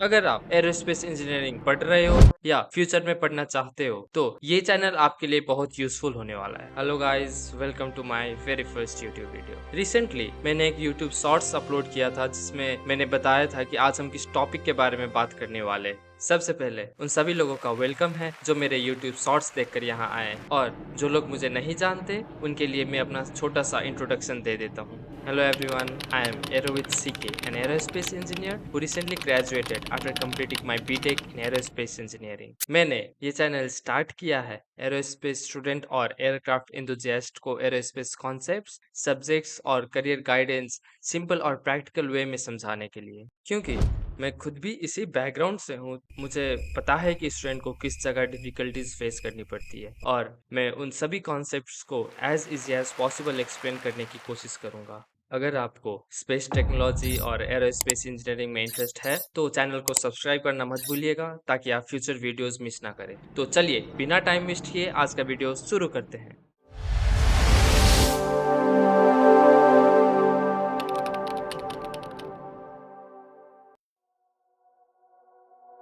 अगर आप aerospace engineering पढ़ रहे हो या फ्यूचर में पढ़ना चाहते हो तो ये चैनल आपके लिए बहुत यूजफुल होने वाला है। Hello guys, welcome to my very first YouTube video. Recently मैंने एक यूट्यूब शॉर्ट्स अपलोड किया था जिसमें मैंने बताया था कि आज हम किस टॉपिक के बारे में बात करने वाले हैं। सबसे पहले उन सभी लोगों का वेलकम है जो मेरे यूट्यूब शॉर्ट्स देखकर यहाँ आए, और जो लोग मुझे नहीं जानते उनके लिए मैं अपना छोटा सा इंट्रोडक्शन दे देता हूँ। Hello everyone, I am Aerovit CK, an aerospace engineer who recently graduated after completing my BTech in aerospace engineering. मैंने ये चैनल स्टार्ट किया है एरोस्पेस स्टूडेंट और एयरक्राफ्ट एंथुसियास्ट को एरोस्पेस कॉन्सेप्ट्स, सब्जेक्ट्स और करियर गाइडेंस सिंपल और practical way में समझाने के लिए, क्योंकि मैं खुद भी इसी बैकग्राउंड से हूँ। मुझे पता है कि स्टूडेंट को किस जगह डिफिकल्टीज फेस करनी पड़ती है, और मैं उन सभी कॉन्सेप्ट्स को as easy as possible explain करने की कोशिश करूँगा। अगर आपको स्पेस टेक्नोलॉजी और एरोस्पेस इंजीनियरिंग में इंटरेस्ट है तो चैनल को सब्सक्राइब करना मत भूलिएगा ताकि आप फ्यूचर वीडियोस मिस ना करें। तो चलिए बिना टाइम वेस्ट किए आज का वीडियो शुरू करते हैं।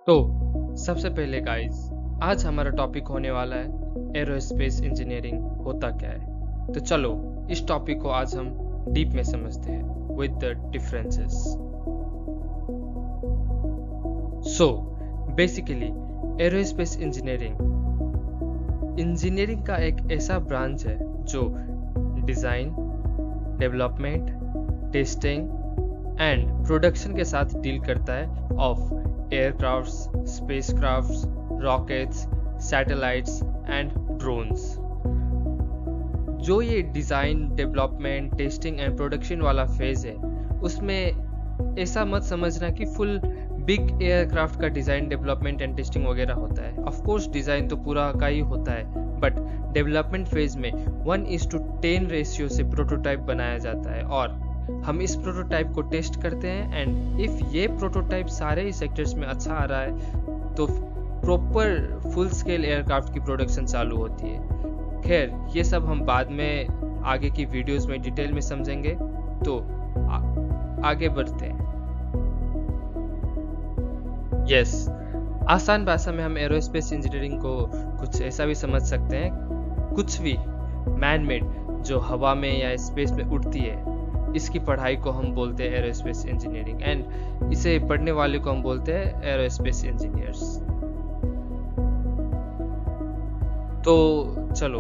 तो सबसे पहले गाइस, आज हमारा टॉपिक होने वाला है एरोस्पेस इंजीनियरिंग होता क्या है। तो चलो इस टॉपिक को आज हम डीप में समझते हैं with the differences. So basically aerospace engineering का एक ऐसा ब्रांच है जो design, development, testing and production के साथ डील करता है of aircrafts, spacecrafts, rockets, satellites and drones. जो ये design, development, testing and production वाला फेज है, उसमें ऐसा मत समझना कि फुल बिग एयरक्राफ्ट का डिज़ाइन, डेवलपमेंट एंड टेस्टिंग वगैरह होता है। ऑफ कोर्स डिज़ाइन तो पूरा का ही होता है, बट डेवलपमेंट फेज में 1:10 रेशियो से प्रोटोटाइप बनाया जाता है और हम इस प्रोटोटाइप को टेस्ट करते हैं, एंड इफ ये प्रोटोटाइप सारे ही सेक्टर्स में अच्छा आ रहा है तो प्रॉपर फुल स्केल एयरक्राफ्ट की प्रोडक्शन चालू होती है। खैर ये सब हम बाद में आगे की वीडियोस में डिटेल में समझेंगे, तो आगे बढ़ते हैं। यस, आसान भाषा में हम एरोस्पेस इंजीनियरिंग को कुछ ऐसा भी समझ सकते हैं, कुछ भी मैन मेड जो हवा में या स्पेस में उड़ती है, इसकी पढ़ाई को हम बोलते हैं एरोस्पेस इंजीनियरिंग, एंड इसे पढ़ने वाले को हम बोलते हैं एरोस्पेस इंजीनियर्स। तो चलो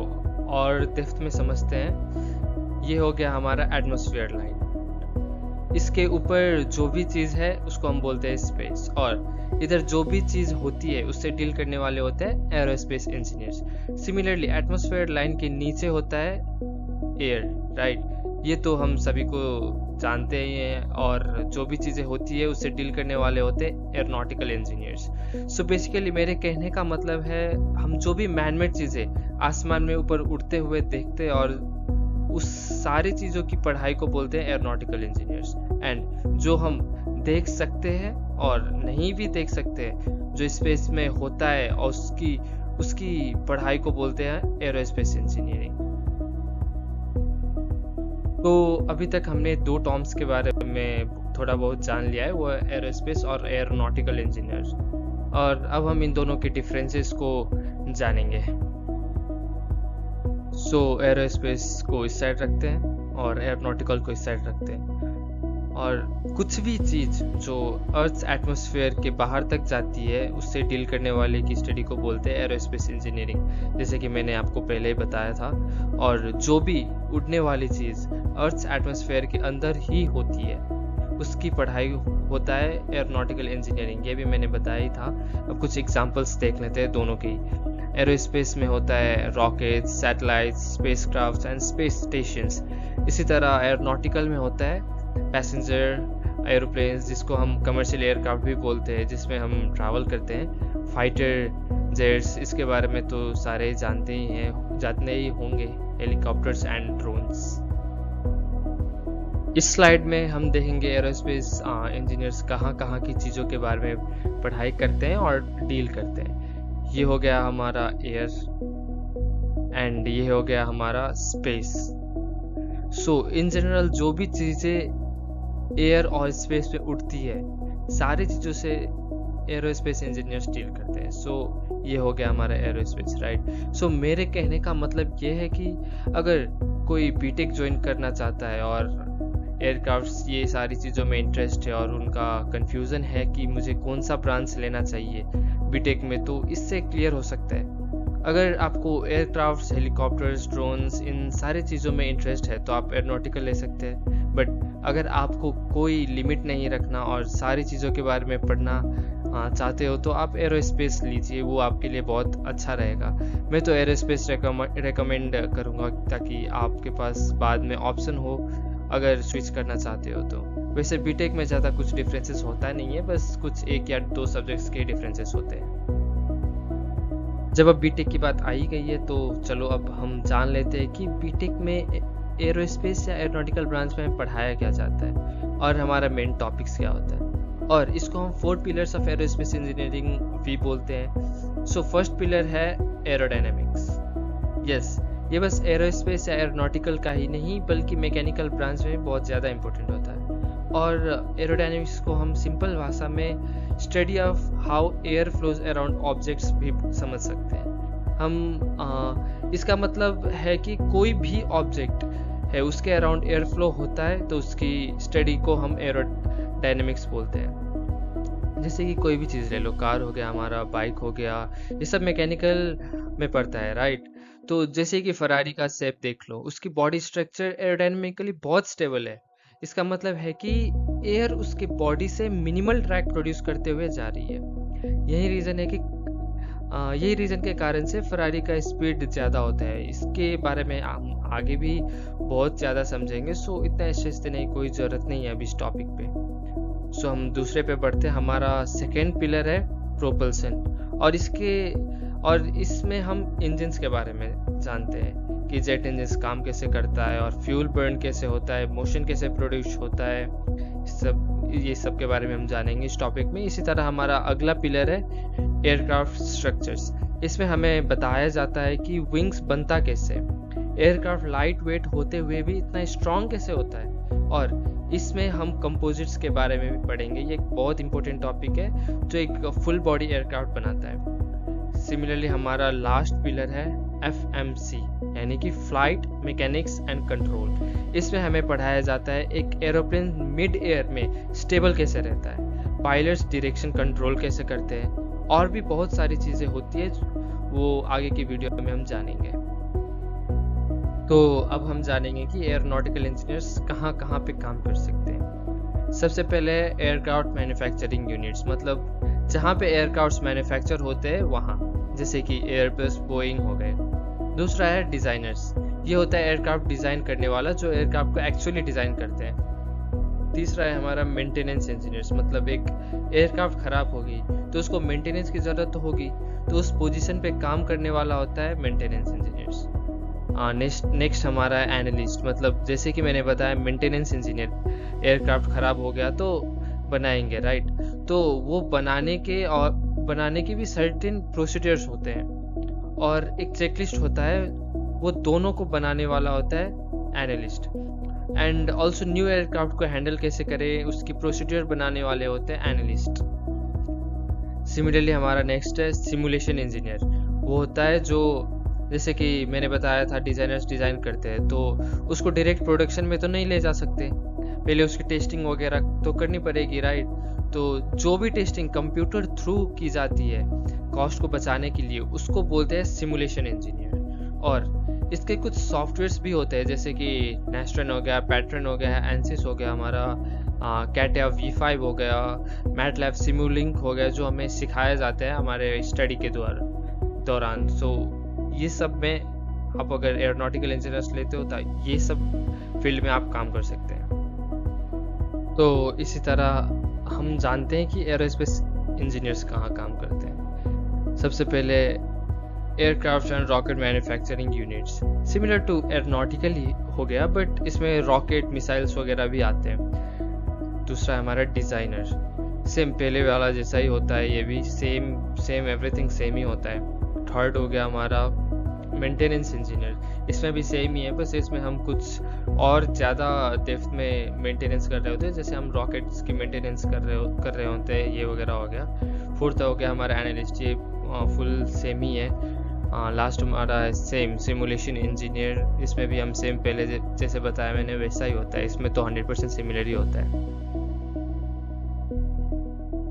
और डेप्थ में समझते हैं। ये हो गया हमारा एटमॉस्फेयर लाइन। इसके ऊपर जो भी चीज़ है उसको हम बोलते हैं स्पेस, और इधर जो भी चीज़ होती है उससे डील करने वाले होते हैं aerospace engineers. Similarly atmosphere line के नीचे होता है एयर, राइट। ये तो हम सभी को जानते ही हैं, और जो भी चीज़ें होती है उससे डील करने वाले होते हैं एरोनॉटिकल इंजीनियर्स। सो बेसिकली मेरे कहने का मतलब है, हम जो भी मैनमेड चीज़ें आसमान में ऊपर उड़ते हुए देखते हैं और उस सारी चीज़ों की पढ़ाई को बोलते हैं एरोनॉटिकल इंजीनियर्स। एंड जो हम देख सकते हैं और नहीं भी देख सकते हैं, जो स्पेस में होता है और उसकी पढ़ाई को बोलते हैं एरोस्पेस इंजीनियरिंग। तो अभी तक हमने दो टर्म्स के बारे में थोड़ा बहुत जान लिया है, वो है एरोस्पेस और एरोनॉटिकल इंजीनियर्स, और अब हम इन दोनों के डिफरेंसेस को जानेंगे। सो एरोस्पेस को इस साइड रखते हैं और एरोनॉटिकल को इस साइड रखते हैं, और कुछ भी चीज़ जो अर्थ एटमॉस्फेयर के बाहर तक जाती है उससे डील करने वाले की स्टडी को बोलते हैं एरोस्पेस इंजीनियरिंग, जैसे कि मैंने आपको पहले ही बताया था। और जो भी उड़ने वाली चीज़ अर्थ एटमॉस्फेयर के अंदर ही होती है उसकी पढ़ाई होता है एरोनॉटिकल इंजीनियरिंग, ये भी मैंने बताया ही था। अब कुछ एग्जांपल्स देख लेते हैं दोनों की। एरोस्पेस में होता है rockets, satellites, spacecrafts and space stations. इसी तरह एरोनॉटिकल में होता है पैसेंजर एरोप्लेन्स, जिसको हम कमर्शियल एयरक्राफ्ट भी बोलते हैं, जिसमें हम ट्रैवल करते हैं, फाइटर जेट्स, इसके बारे में तो सारे जानते ही होंगे, हेलीकॉप्टर्स एंड ड्रोन्स। इस स्लाइड में हम देखेंगे एरोस्पेस इंजीनियर्स कहाँ की चीज़ों के बारे में पढ़ाई करते हैं और डील करते हैं। ये हो गया हमारा एयर, एंड ये हो गया हमारा स्पेस। सो इन जनरल जो भी चीज़ें एयर और स्पेस पे उड़ती है, सारी चीज़ों से एरोस्पेस इंजीनियर्स डील करते हैं। सो ये हो गया हमारा एरोस्पेस, राइट। सो मेरे कहने का मतलब ये है कि अगर कोई बीटेक ज्वाइन करना चाहता है और एयरक्राफ्ट्स ये सारी चीज़ों में इंटरेस्ट है और उनका कन्फ्यूज़न है कि मुझे कौन सा ब्रांच लेना चाहिए बीटेक में, तो इससे क्लियर हो सकता है। अगर आपको एयरक्राफ्ट्स, हेलीकॉप्टर्स, ड्रोन्स इन सारी चीज़ों में इंटरेस्ट है तो आप एरोनॉटिकल ले सकते हैं। बट अगर आपको कोई लिमिट नहीं रखना और सारी चीज़ों के बारे में पढ़ना चाहते हो तो आप एरोस्पेस लीजिए, वो आपके लिए बहुत अच्छा रहेगा। मैं तो एरोस्पेस रेकमेंड करूँगा ताकि आपके पास बाद में ऑप्शन हो अगर स्विच करना चाहते हो तो। वैसे बीटेक में ज़्यादा कुछ डिफरेंसेस होता नहीं है, बस कुछ 1 या 2 सब्जेक्ट्स के डिफरेंसेस होते हैं। जब अब बीटेक की बात आई गई है तो चलो अब हम जान लेते हैं कि बीटेक में एरोस्पेस या एरोनॉटिकल ब्रांच में पढ़ाया क्या जाता है और हमारा मेन टॉपिक्स क्या होता है। और इसको हम 4 पिलर्स ऑफ एरोस्पेस इंजीनियरिंग भी बोलते हैं। सो फर्स्ट पिलर है एरोडायनेमिक्स। यस, ये बस एरोस्पेस या एरोनॉटिकल का ही नहीं बल्कि मैकेनिकल ब्रांच में बहुत ज़्यादा इंपॉर्टेंट होता है। और एरोडायनेमिक्स को हम सिंपल भाषा में study of how air flows around objects भी समझ सकते हैं हम। इसका मतलब है कि कोई भी ऑब्जेक्ट है उसके अराउंड एयर फ्लो होता है तो उसकी स्टडी को हम एरोडायनेमिक्स बोलते हैं। जैसे कि कोई भी चीज़ ले लो, कार हो गया हमारा, बाइक हो गया, ये सब मैकेनिकल में पड़ता है, राइट। तो जैसे कि फरारी का शेप देख लो, उसकी बॉडी स्ट्रक्चर एरोडायनेमिकली बहुत स्टेबल है। इसका मतलब है कि एयर उसके बॉडी से मिनिमल ड्रैग प्रोड्यूस करते हुए जा रही है। यही रीज़न है कि यही रीज़न के कारण से फरारी का स्पीड ज़्यादा होता है। इसके बारे में हम आगे भी बहुत ज़्यादा समझेंगे, सो इतना स्ट्रेस देने की कोई ज़रूरत नहीं है अभी इस टॉपिक पे। सो हम दूसरे पे बढ़ते हैं। हमारा सेकेंड पिलर है प्रोपल्सन, और इसमें हम इंजन्स के बारे में जानते हैं कि जेट इंजन्स काम कैसे करता है और फ्यूल बर्न कैसे होता है, मोशन कैसे प्रोड्यूस होता है, ये सब के बारे में हम जानेंगे इस टॉपिक में। इसी तरह हमारा अगला पिलर है एयरक्राफ्ट स्ट्रक्चर्स। इसमें हमें बताया जाता है कि विंग्स बनता कैसे, एयरक्राफ्ट लाइट वेट होते हुए भी इतना स्ट्रॉन्ग कैसे होता है, और इसमें हम कंपोजिट्स के बारे में भी पढ़ेंगे। ये एक बहुत इंपॉर्टेंट टॉपिक है जो एक फुल बॉडी एयरक्राफ्ट बनाता है। सिमिलरली हमारा लास्ट पिलर है FMC यानी कि फ्लाइट मैकेनिक्स एंड कंट्रोल। इसमें हमें पढ़ाया जाता है एक एरोप्लेन मिड एयर में स्टेबल कैसे रहता है, पायलट्स डायरेक्शन कंट्रोल कैसे करते हैं, और भी बहुत सारी चीज़ें होती है वो आगे की वीडियो में हम जानेंगे। तो अब हम जानेंगे कि एयरोनॉटिकल इंजीनियर्स कहाँ कहाँ पे काम कर सकते हैं। सबसे पहले एयरक्राफ्ट मैन्युफैक्चरिंग यूनिट्स, मतलब जहाँ पे एयरक्राफ्ट्स मैन्युफैक्चर होते हैं वहाँ, जैसे कि एयरबस, बोइंग हो गए। दूसरा है डिज़ाइनर्स, ये होता है एयरक्राफ्ट डिज़ाइन करने वाला जो एयरक्राफ्ट को एक्चुअली डिज़ाइन करते हैं। तीसरा है हमारा मेंटेनेंस इंजीनियर्स, मतलब एक एयरक्राफ्ट ख़राब होगी तो उसको मेंटेनेंस की ज़रूरत तो होगी, तो उस पोजीशन पे काम करने वाला होता है मेंटेनेंस इंजीनियर्स। नेक्स्ट हमारा है एनालिस्ट, मतलब जैसे कि मैंने बताया मेंटेनेंस इंजीनियर एयरक्राफ्ट ख़राब हो गया तो बनाएंगे, राइट। तो वो बनाने के भी सर्टेन प्रोसीजर्स होते हैं और एक चेकलिस्ट होता है, वो दोनों को बनाने वाला होता है analyst. And also new aircraft को हैंडल कैसे करें उसकी प्रोसीजर बनाने वाले होते हैं एनालिस्ट। सिमिलरली हमारा नेक्स्ट है सिमुलेशन इंजीनियर, वो होता है जो जैसे कि मैंने बताया था डिज़ाइनर्स डिज़ाइन करते हैं तो उसको डायरेक्ट प्रोडक्शन में तो नहीं ले जा सकते, पहले उसकी टेस्टिंग वगैरह तो करनी पड़ेगी, राइट। तो जो भी टेस्टिंग कंप्यूटर थ्रू की जाती है कॉस्ट को बचाने के लिए उसको बोलते हैं सिमुलेशन इंजीनियर। और इसके कुछ सॉफ्टवेयर्स भी होते हैं जैसे कि नेस्ट्रन हो गया, पैटर्न हो गया, एनसिस हो गया, हमारा कैटिया V5 हो गया, मैटलैब सिमुलिंक हो गया, जो हमें सिखाया जाता है हमारे स्टडी के दौरान। सो ये सब में आप अगर एयरोनॉटिकल इंजीनियर्स लेते हो तो ये सब फील्ड में आप काम कर सकते हैं। तो इसी तरह हम जानते हैं कि एरोस्पेस इंजीनियर्स कहाँ काम करते हैं। सबसे पहले aircraft and rocket manufacturing units, similar to aeronautical ही हो गया बट इसमें रॉकेट मिसाइल्स वगैरह भी आते हैं। दूसरा हमारा डिज़ाइनर, सेम पहले वाला जैसा ही होता है, ये भी सेम एवरीथिंग सेम ही होता है। थर्ड हो गया हमारा मेंटेनेंस इंजीनियर, इसमें भी सेम ही है, बस इसमें हम कुछ और ज़्यादा डेप्थ में मेंटेनेंस कर रहे होते हैं, जैसे हम रॉकेट्स की मेंटेनेंस कर रहे होते हैं, ये वगैरह हो गया। फोर्थ हो गया हमारा एनालिस्ट, ये फुल सेम ही है। लास्ट हमारा है सेम सिमुलेशन इंजीनियर, इसमें भी हम सेम पहले जैसे बताया मैंने वैसा ही होता है, इसमें तो 100% सिमिलर ही होता है।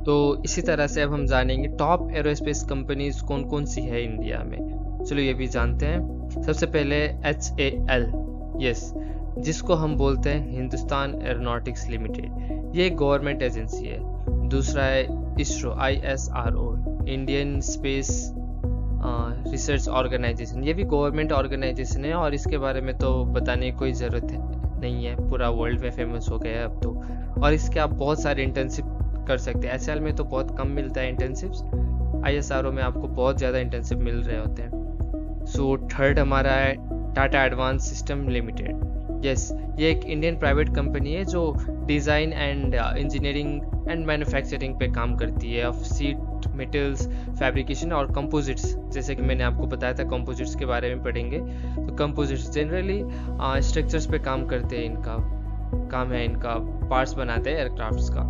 तो इसी तरह से अब हम जानेंगे टॉप एरोस्पेस कंपनीज कौन कौन सी है इंडिया में। चलो ये भी जानते हैं। सबसे पहले HAL, यस, जिसको हम बोलते हैं हिंदुस्तान एरोनॉटिक्स लिमिटेड, ये एक गवर्नमेंट एजेंसी है। दूसरा है ISRO, ISRO, Indian Space Research Organisation, ये भी गवर्नमेंट ऑर्गेनाइजेशन है और इसके बारे में तो बताने की कोई ज़रूरत नहीं है, पूरा वर्ल्ड में फेमस हो गया है अब तो। और इसके आप बहुत सारे इंटर्नशिप कर सकते हैं। HAL में तो बहुत कम मिलता है इंटर्नशिप्स, ISRO में आपको बहुत ज़्यादा इंटर्नशिप मिल रहे होते हैं। सो थर्ड हमारा है Tata advance system limited, yes, ये एक इंडियन प्राइवेट कंपनी है जो design and engineering and manufacturing पे काम करती है ऑफ सीट मेटल्स, फैब्रिकेशन और कंपोजिट्स। जैसे कि मैंने आपको बताया था कंपोजिट्स के बारे में पढ़ेंगे, तो कंपोजिट्स जनरली स्ट्रक्चर्स पे काम करते हैं, इनका काम है, इनका पार्ट्स बनाते हैं एयरक्राफ्ट्स का।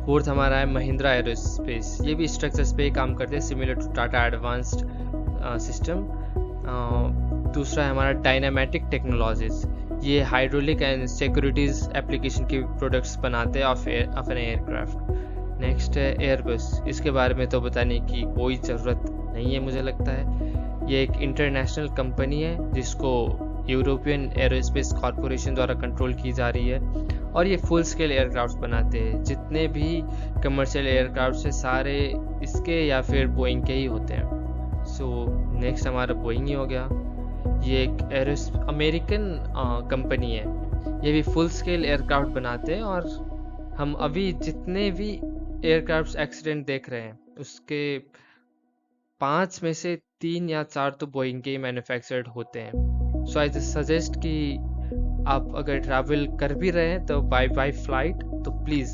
फोर्थ हमारा है महिंद्रा एरोस्पेस, ये भी स्ट्रक्चर्स पे ही काम करते हैं, similar to Tata Advanced Systems. दूसरा है हमारा डायनामेटिक टेक्नोलॉजीज, ये हाइड्रोलिक एंड सिक्योरिटीज एप्लीकेशन के प्रोडक्ट्स बनाते हैं ऑफ एन एयरक्राफ्ट। नेक्स्ट है एयरबस, इसके बारे में तो बताने की कोई ज़रूरत नहीं है मुझे लगता है। ये एक इंटरनेशनल कंपनी है जिसको यूरोपियन एरोस्पेस कॉरपोरेशन द्वारा कंट्रोल की जा रही है और ये फुल स्केल एयरक्राफ्ट बनाते हैं। जितने भी कमर्शियल एयरक्राफ्ट है सारे इसके या फिर बोइंग के ही होते हैं। सो नेक्स्ट हमारा बोइंग ही हो गया, ये एक अमेरिकन कंपनी है, ये भी फुल स्केल एयरक्राफ्ट बनाते हैं और हम अभी जितने भी एयरक्राफ्ट एक्सीडेंट देख रहे हैं उसके 5 में से 3 या 4 तो बोइंग के ही मैन्युफैक्चर्ड होते हैं। सो आई जस्ट सजेस्ट कि आप अगर ट्रैवल कर भी रहे हैं तो बाय फ्लाइट तो प्लीज़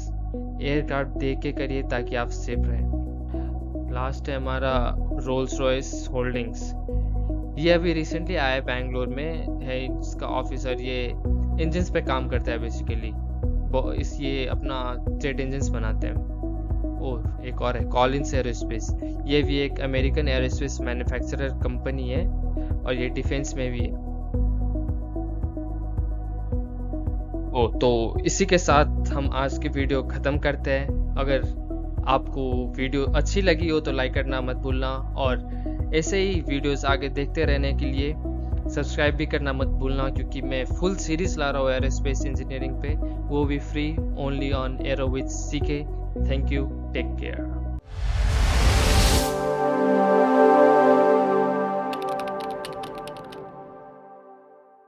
एयरक्राफ्ट देख के करिए ताकि आप सेफ रहें। लास्ट है हमारा रोल्स रॉयस होल्डिंग्स, ये अभी रिसेंटली आया बैंगलोर में है, इसका ऑफिसर ये इंजन्स पे काम करता है बेसिकली, ये अपना जेट इंजन्स बनाते हैं। और एक और है कॉलिंस एरोस्पेस, ये भी एक अमेरिकन एरोस्पेस मैन्युफैक्चरर कंपनी है और ये डिफेंस में भी है। तो इसी के साथ हम आज की वीडियो ख़त्म करते हैं। अगर आपको वीडियो अच्छी लगी हो तो लाइक करना मत भूलना और ऐसे ही वीडियोस आगे देखते रहने के लिए सब्सक्राइब भी करना मत भूलना, क्योंकि मैं फुल सीरीज ला रहा हूँ एरोस्पेस इंजीनियरिंग पे, वो भी free only on Aero with CK। Thank you, take care.